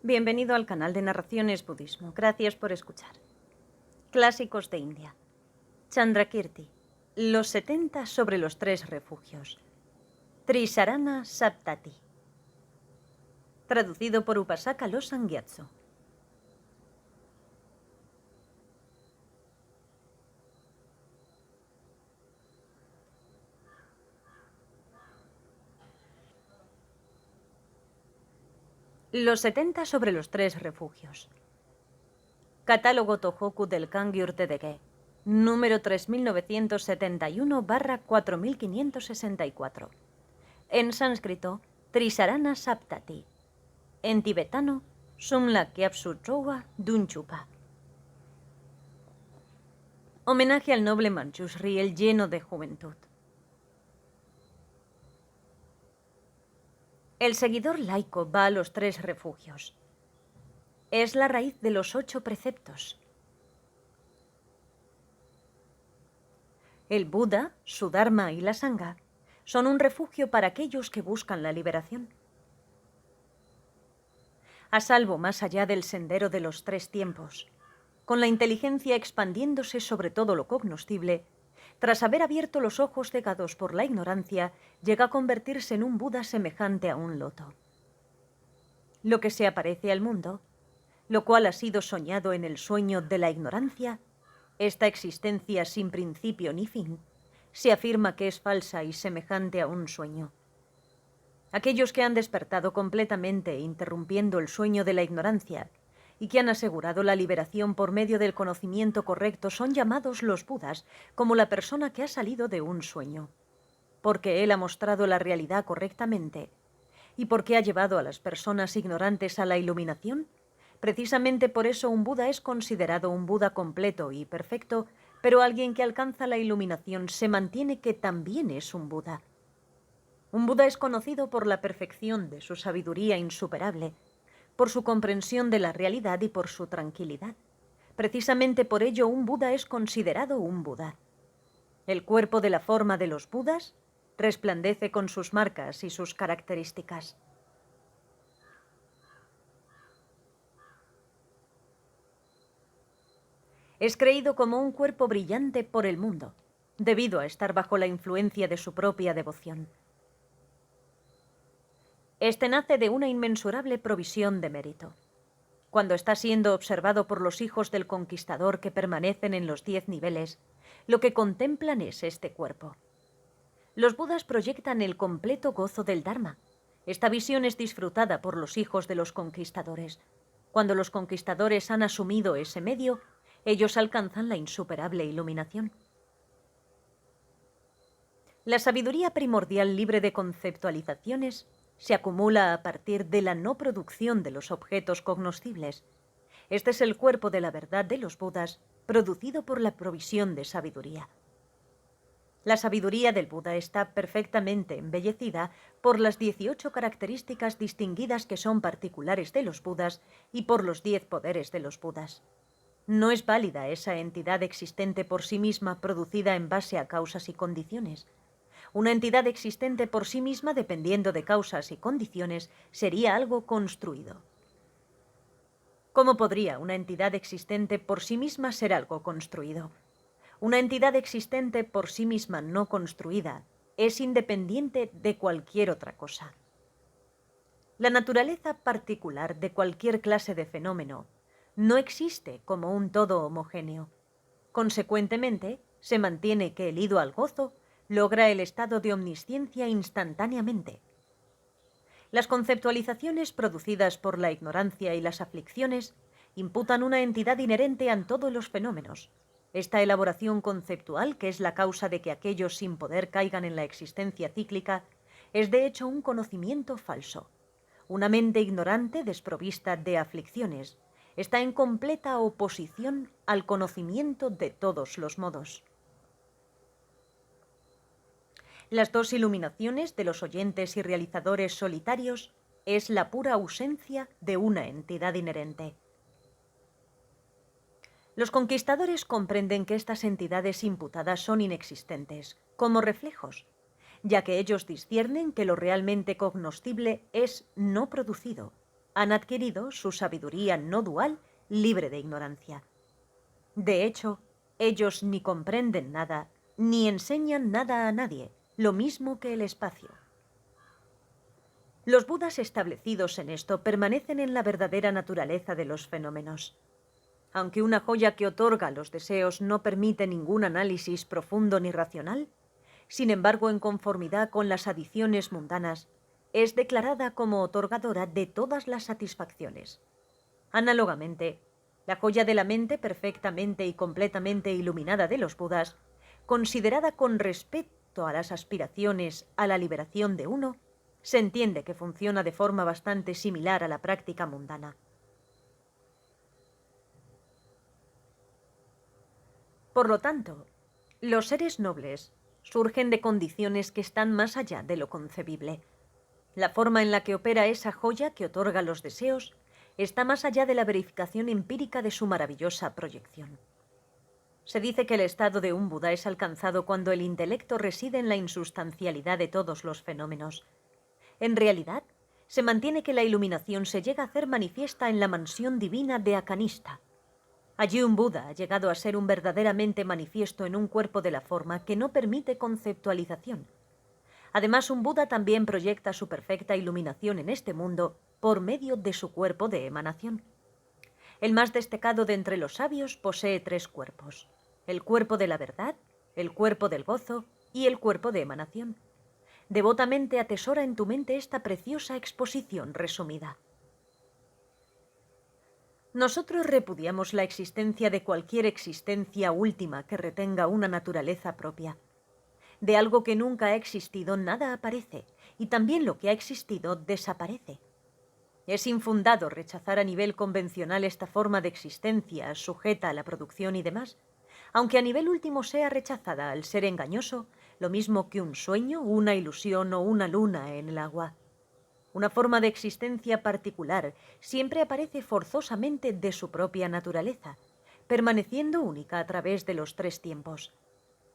Bienvenido al canal de Narraciones Budismo. Gracias por escuchar. Clásicos de India. Chandrakirti. Los 70 sobre los 3 refugios. Trisarana Saptati. Traducido por Upasaka Losang Gyatso. Los 70 sobre los 3 refugios. Catálogo Tohoku del Kangyur Tedege. Número 3971-4564. En sánscrito, Trisarana Saptati. En tibetano, Sumla Kyapsu Chowa Dunchupa. Homenaje al noble Manjushri, el lleno de juventud. El seguidor laico va a los 3 refugios. Es la raíz de los 8 preceptos. El Buda, su Dharma y la Sangha son un refugio para aquellos que buscan la liberación. A salvo más allá del sendero de los 3 tiempos, con la inteligencia expandiéndose sobre todo lo cognoscible, tras haber abierto los ojos cegados por la ignorancia, llega a convertirse en un Buda semejante a un loto. Lo que se aparece al mundo, lo cual ha sido soñado en el sueño de la ignorancia, esta existencia sin principio ni fin, se afirma que es falsa y semejante a un sueño. Aquellos que han despertado completamente interrumpiendo el sueño de la ignorancia y que han asegurado la liberación por medio del conocimiento correcto son llamados los Budas, como la persona que ha salido de un sueño, porque él ha mostrado la realidad correctamente y porque ha llevado a las personas ignorantes a la iluminación. Precisamente por eso un Buda es considerado un Buda completo y perfecto, pero alguien que alcanza la iluminación se mantiene que también es un Buda. Un Buda es conocido por la perfección de su sabiduría insuperable, por su comprensión de la realidad y por su tranquilidad. Precisamente por ello un Buda es considerado un Buda. El cuerpo de la forma de los Budas resplandece con sus marcas y sus características. Es creído como un cuerpo brillante por el mundo, debido a estar bajo la influencia de su propia devoción. Este nace de una inmensurable provisión de mérito. Cuando está siendo observado por los hijos del conquistador que permanecen en los 10 niveles, lo que contemplan es este cuerpo. Los Budas proyectan el completo gozo del Dharma. Esta visión es disfrutada por los hijos de los conquistadores. Cuando los conquistadores han asumido ese medio, ellos alcanzan la insuperable iluminación. La sabiduría primordial libre de conceptualizaciones se acumula a partir de la no producción de los objetos cognoscibles. Este es el cuerpo de la verdad de los Budas, producido por la provisión de sabiduría. La sabiduría del Buda está perfectamente embellecida por las 18 características distinguidas que son particulares de los Budas y por los 10 poderes de los Budas. No es válida esa entidad existente por sí misma producida en base a causas y condiciones. Una entidad existente por sí misma dependiendo de causas y condiciones sería algo construido. ¿Cómo podría una entidad existente por sí misma ser algo construido? Una entidad existente por sí misma no construida es independiente de cualquier otra cosa. La naturaleza particular de cualquier clase de fenómeno no existe como un todo homogéneo. Consecuentemente, se mantiene que el ido al gozo logra el estado de omnisciencia instantáneamente. Las conceptualizaciones producidas por la ignorancia y las aflicciones imputan una entidad inherente a todos los fenómenos. Esta elaboración conceptual, que es la causa de que aquellos sin poder caigan en la existencia cíclica, es de hecho un conocimiento falso. Una mente ignorante desprovista de aflicciones está en completa oposición al conocimiento de todos los modos. Las 2 iluminaciones de los oyentes y realizadores solitarios es la pura ausencia de una entidad inherente. Los conquistadores comprenden que estas entidades imputadas son inexistentes, como reflejos, ya que ellos disciernen que lo realmente cognoscible es no producido, han adquirido su sabiduría no dual, libre de ignorancia. De hecho, ellos ni comprenden nada, ni enseñan nada a nadie, lo mismo que el espacio. Los Budas establecidos en esto permanecen en la verdadera naturaleza de los fenómenos. Aunque una joya que otorga los deseos no permite ningún análisis profundo ni racional, sin embargo, en conformidad con las adiciones mundanas, es declarada como otorgadora de todas las satisfacciones. Análogamente, la joya de la mente perfectamente y completamente iluminada de los Budas, considerada con respecto a las aspiraciones a la liberación de uno, se entiende que funciona de forma bastante similar a la práctica mundana. Por lo tanto, los seres nobles surgen de condiciones que están más allá de lo concebible. La forma en la que opera esa joya que otorga los deseos está más allá de la verificación empírica de su maravillosa proyección. Se dice que el estado de un Buda es alcanzado cuando el intelecto reside en la insustancialidad de todos los fenómenos. En realidad, se mantiene que la iluminación se llega a hacer manifiesta en la mansión divina de Akanista. Allí un Buda ha llegado a ser un verdaderamente manifiesto en un cuerpo de la forma que no permite conceptualización. Además, un Buda también proyecta su perfecta iluminación en este mundo por medio de su cuerpo de emanación. El más destacado de entre los sabios posee 3 cuerpos: el cuerpo de la verdad, el cuerpo del gozo y el cuerpo de emanación. Devotamente atesora en tu mente esta preciosa exposición resumida. Nosotros repudiamos la existencia de cualquier existencia última que retenga una naturaleza propia. De algo que nunca ha existido nada aparece, y también lo que ha existido desaparece. Es infundado rechazar a nivel convencional esta forma de existencia sujeta a la producción y demás, aunque a nivel último sea rechazada al ser engañoso, lo mismo que un sueño, una ilusión o una luna en el agua. Una forma de existencia particular siempre aparece forzosamente de su propia naturaleza, permaneciendo única a través de los 3 tiempos.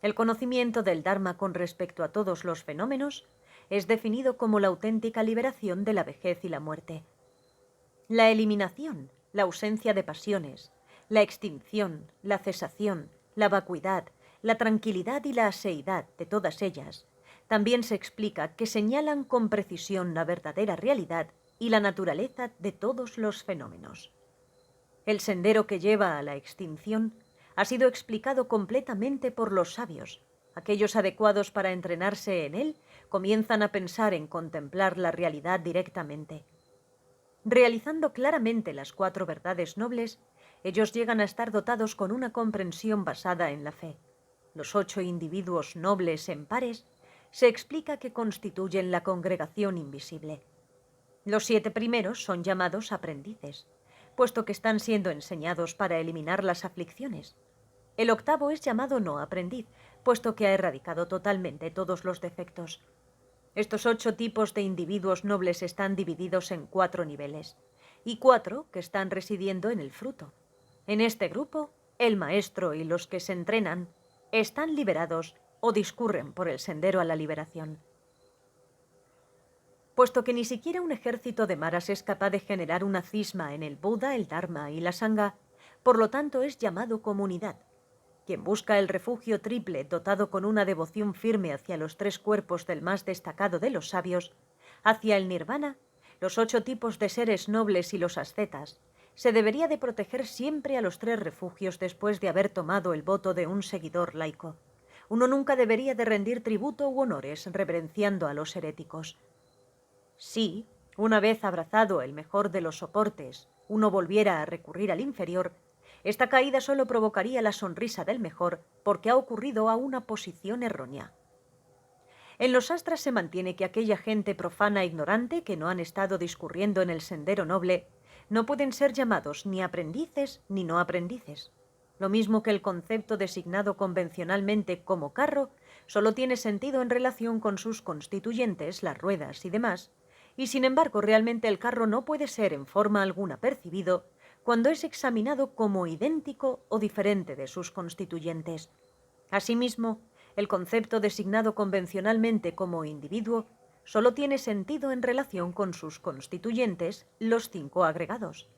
El conocimiento del Dharma con respecto a todos los fenómenos es definido como la auténtica liberación de la vejez y la muerte. La eliminación, la ausencia de pasiones, la extinción, la cesación, la vacuidad, la tranquilidad y la aseidad de todas ellas, también se explica que señalan con precisión la verdadera realidad y la naturaleza de todos los fenómenos. El sendero que lleva a la extinción ha sido explicado completamente por los sabios. Aquellos adecuados para entrenarse en él comienzan a pensar en contemplar la realidad directamente. Realizando claramente las 4 verdades nobles, ellos llegan a estar dotados con una comprensión basada en la fe. Los 8 individuos nobles en pares se explica que constituyen la congregación invisible. Los 7 primeros son llamados aprendices, puesto que están siendo enseñados para eliminar las aflicciones. El 8º es llamado no aprendiz, puesto que ha erradicado totalmente todos los defectos. Estos 8 tipos de individuos nobles están divididos en 4 niveles, y 4 que están residiendo en el fruto. En este grupo, el maestro y los que se entrenan están liberados o discurren por el sendero a la liberación. Puesto que ni siquiera un ejército de maras es capaz de generar una cisma en el Buda, el Dharma y la Sangha, por lo tanto es llamado comunidad. Quien busca el refugio triple dotado con una devoción firme hacia los 3 cuerpos del más destacado de los sabios, hacia el nirvana, los 8 tipos de seres nobles y los ascetas, se debería de proteger siempre a los 3 refugios después de haber tomado el voto de un seguidor laico. Uno nunca debería de rendir tributo u honores reverenciando a los heréticos. Si, una vez abrazado el mejor de los soportes, uno volviera a recurrir al inferior, esta caída solo provocaría la sonrisa del mejor porque ha ocurrido a una posición errónea. En los astras se mantiene que aquella gente profana e ignorante que no han estado discurriendo en el sendero noble no pueden ser llamados ni aprendices ni no aprendices. Lo mismo que el concepto designado convencionalmente como carro solo tiene sentido en relación con sus constituyentes, las ruedas y demás, y sin embargo realmente el carro no puede ser en forma alguna percibido cuando es examinado como idéntico o diferente de sus constituyentes. Asimismo, el concepto designado convencionalmente como individuo solo tiene sentido en relación con sus constituyentes, los 5 agregados.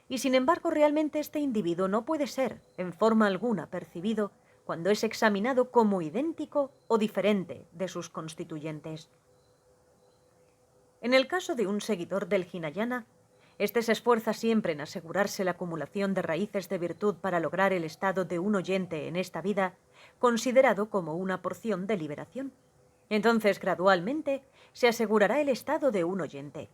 Y sin embargo, realmente este individuo no puede ser, en forma alguna, percibido cuando es examinado como idéntico o diferente de sus constituyentes. En el caso de un seguidor del Hinayana, este se esfuerza siempre en asegurarse la acumulación de raíces de virtud para lograr el estado de un oyente en esta vida, considerado como una porción de liberación. Entonces, gradualmente, se asegurará el estado de un oyente.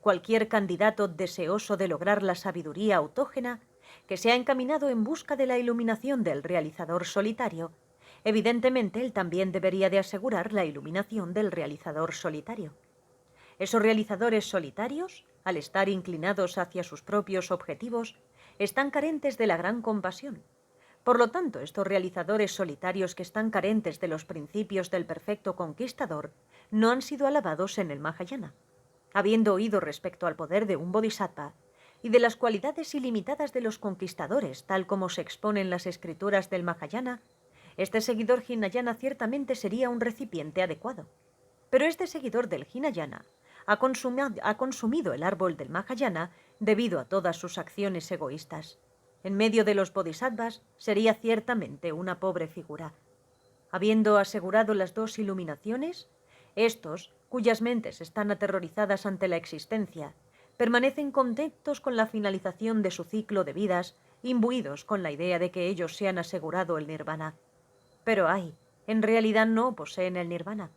Cualquier candidato deseoso de lograr la sabiduría autógena, que se ha encaminado en busca de la iluminación del realizador solitario, evidentemente él también debería de asegurar la iluminación del realizador solitario. Esos realizadores solitarios, al estar inclinados hacia sus propios objetivos, están carentes de la gran compasión. Por lo tanto, estos realizadores solitarios que están carentes de los principios del perfecto conquistador no han sido alabados en el Mahayana. Habiendo oído respecto al poder de un bodhisattva y de las cualidades ilimitadas de los conquistadores, tal como se expone en las escrituras del Mahayana, este seguidor Hinayana ciertamente sería un recipiente adecuado. Pero este seguidor del Hinayana ha consumido el árbol del Mahayana debido a todas sus acciones egoístas. En medio de los bodhisattvas sería ciertamente una pobre figura. Habiendo asegurado las 2 iluminaciones, estos, cuyas mentes están aterrorizadas ante la existencia, permanecen contentos con la finalización de su ciclo de vidas, imbuidos con la idea de que ellos se han asegurado el nirvana. Pero en realidad no poseen el nirvana.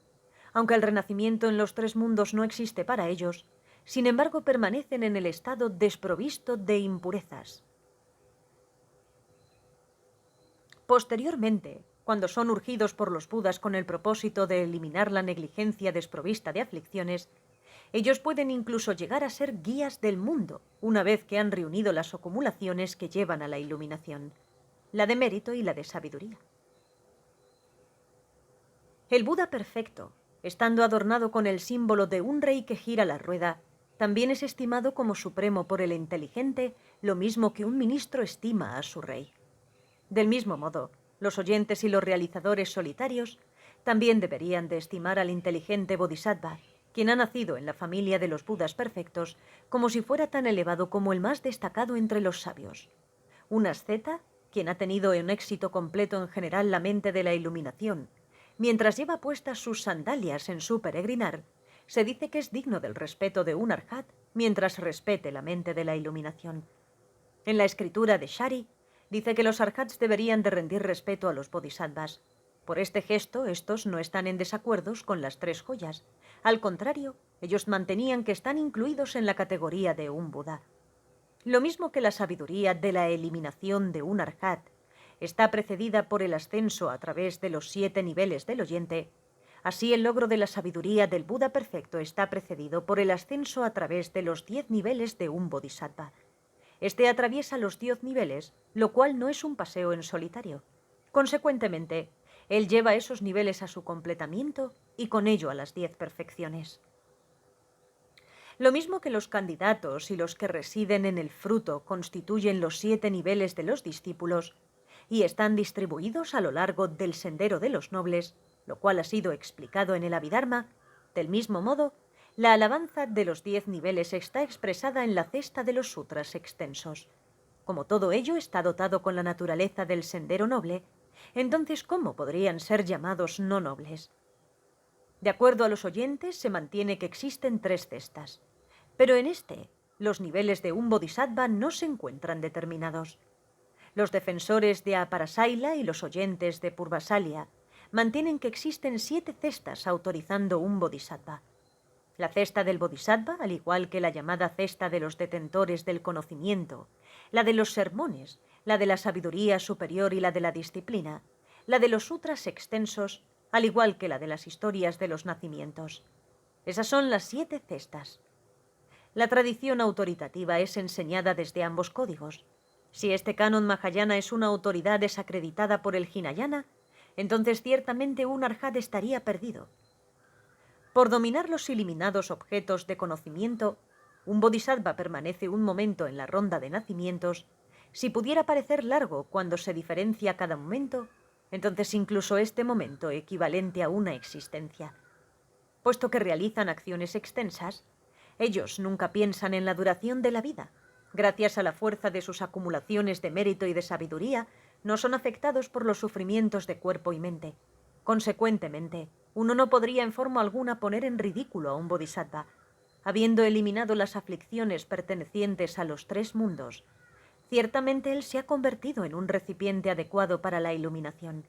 Aunque el renacimiento en los 3 mundos no existe para ellos, sin embargo permanecen en el estado desprovisto de impurezas. Posteriormente, cuando son urgidos por los Budas con el propósito de eliminar la negligencia desprovista de aflicciones, ellos pueden incluso llegar a ser guías del mundo, una vez que han reunido las acumulaciones que llevan a la iluminación, la de mérito y la de sabiduría. El Buda perfecto, estando adornado con el símbolo de un rey que gira la rueda, también es estimado como supremo por el inteligente, lo mismo que un ministro estima a su rey. Del mismo modo, los oyentes y los realizadores solitarios también deberían de estimar al inteligente bodhisattva, quien ha nacido en la familia de los Budas perfectos, como si fuera tan elevado como el más destacado entre los sabios. Un asceta, quien ha tenido un éxito completo en general la mente de la iluminación, mientras lleva puestas sus sandalias en su peregrinar, se dice que es digno del respeto de un arhat mientras respete la mente de la iluminación. En la escritura de Shari, dice que los arhats deberían de rendir respeto a los bodhisattvas. Por este gesto, estos no están en desacuerdos con las 3 joyas. Al contrario, ellos mantenían que están incluidos en la categoría de un Buda. Lo mismo que la sabiduría de la eliminación de un arhat está precedida por el ascenso a través de los 7 niveles del oyente, así el logro de la sabiduría del Buda perfecto está precedido por el ascenso a través de los 10 niveles de un bodhisattva. Este atraviesa los 10 niveles, lo cual no es un paseo en solitario. Consecuentemente, él lleva esos niveles a su completamiento y con ello a las 10 perfecciones. Lo mismo que los candidatos y los que residen en el fruto constituyen los 7 niveles de los discípulos y están distribuidos a lo largo del sendero de los nobles, lo cual ha sido explicado en el Abhidharma, del mismo modo, la alabanza de los 10 niveles está expresada en la cesta de los sutras extensos. Como todo ello está dotado con la naturaleza del sendero noble, entonces ¿cómo podrían ser llamados no nobles? De acuerdo a los oyentes, se mantiene que existen 3 cestas, pero en los niveles de un bodhisattva no se encuentran determinados. Los defensores de Aparasaila y los oyentes de Purvasalia mantienen que existen 7 cestas autorizando un bodhisattva. La cesta del bodhisattva, al igual que la llamada cesta de los detentores del conocimiento, la de los sermones, la de la sabiduría superior y la de la disciplina, la de los sutras extensos, al igual que la de las historias de los nacimientos. Esas son las 7 cestas. La tradición autoritativa es enseñada desde ambos códigos. Si este canon Mahayana es una autoridad desacreditada por el Hinayana, entonces ciertamente un arhat estaría perdido. Por dominar los iluminados objetos de conocimiento, un bodhisattva permanece un momento en la ronda de nacimientos. Si pudiera parecer largo cuando se diferencia cada momento, entonces incluso este momento equivalente a una existencia. Puesto que realizan acciones extensas, ellos nunca piensan en la duración de la vida. Gracias a la fuerza de sus acumulaciones de mérito y de sabiduría, no son afectados por los sufrimientos de cuerpo y mente. Consecuentemente, uno no podría en forma alguna poner en ridículo a un bodhisattva. Habiendo eliminado las aflicciones pertenecientes a los 3 mundos, ciertamente él se ha convertido en un recipiente adecuado para la iluminación.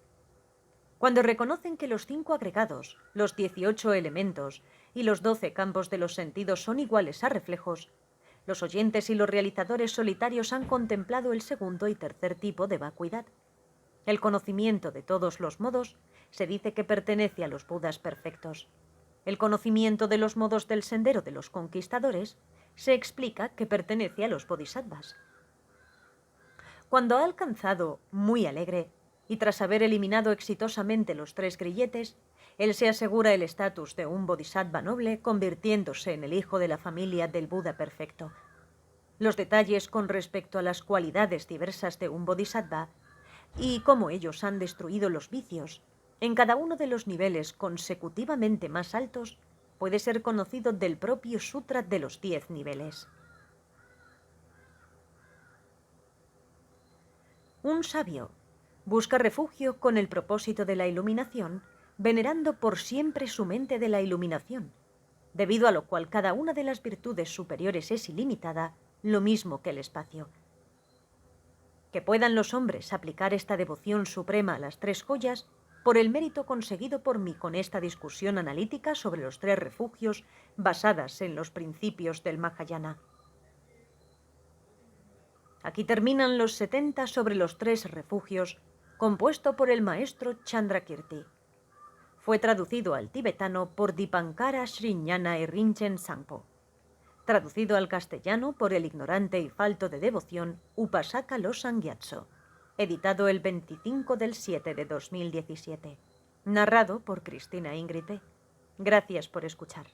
Cuando reconocen que los 5 agregados, los 18 elementos y los 12 campos de los sentidos son iguales a reflejos, los oyentes y los realizadores solitarios han contemplado el segundo y tercer tipo de vacuidad. El conocimiento de todos los modos se dice que pertenece a los Budas perfectos. El conocimiento de los modos del sendero de los conquistadores se explica que pertenece a los bodhisattvas. Cuando ha alcanzado muy alegre, y tras haber eliminado exitosamente los 3 grilletes, él se asegura el estatus de un bodhisattva noble, convirtiéndose en el hijo de la familia del Buda perfecto. Los detalles con respecto a las cualidades diversas de un bodhisattva y cómo ellos han destruido los vicios en cada uno de los niveles consecutivamente más altos puede ser conocido del propio Sutra de los 10 niveles. Un sabio busca refugio con el propósito de la iluminación, venerando por siempre su mente de la iluminación, debido a lo cual cada una de las virtudes superiores es ilimitada, lo mismo que el espacio. Que puedan los hombres aplicar esta devoción suprema a las 3 joyas, por el mérito conseguido por mí con esta discusión analítica sobre los 3 refugios basadas en los principios del Mahayana. Aquí terminan los 70 sobre los 3 refugios, compuesto por el maestro Chandrakirti. Fue traducido al tibetano por Dipankara Sriñana y Rinchen Sampo. Traducido al castellano por el ignorante y falto de devoción Upasaka Losang Gyatso. Editado el 25/7/2017. Narrado por Cristina Ingrite. Gracias por escuchar.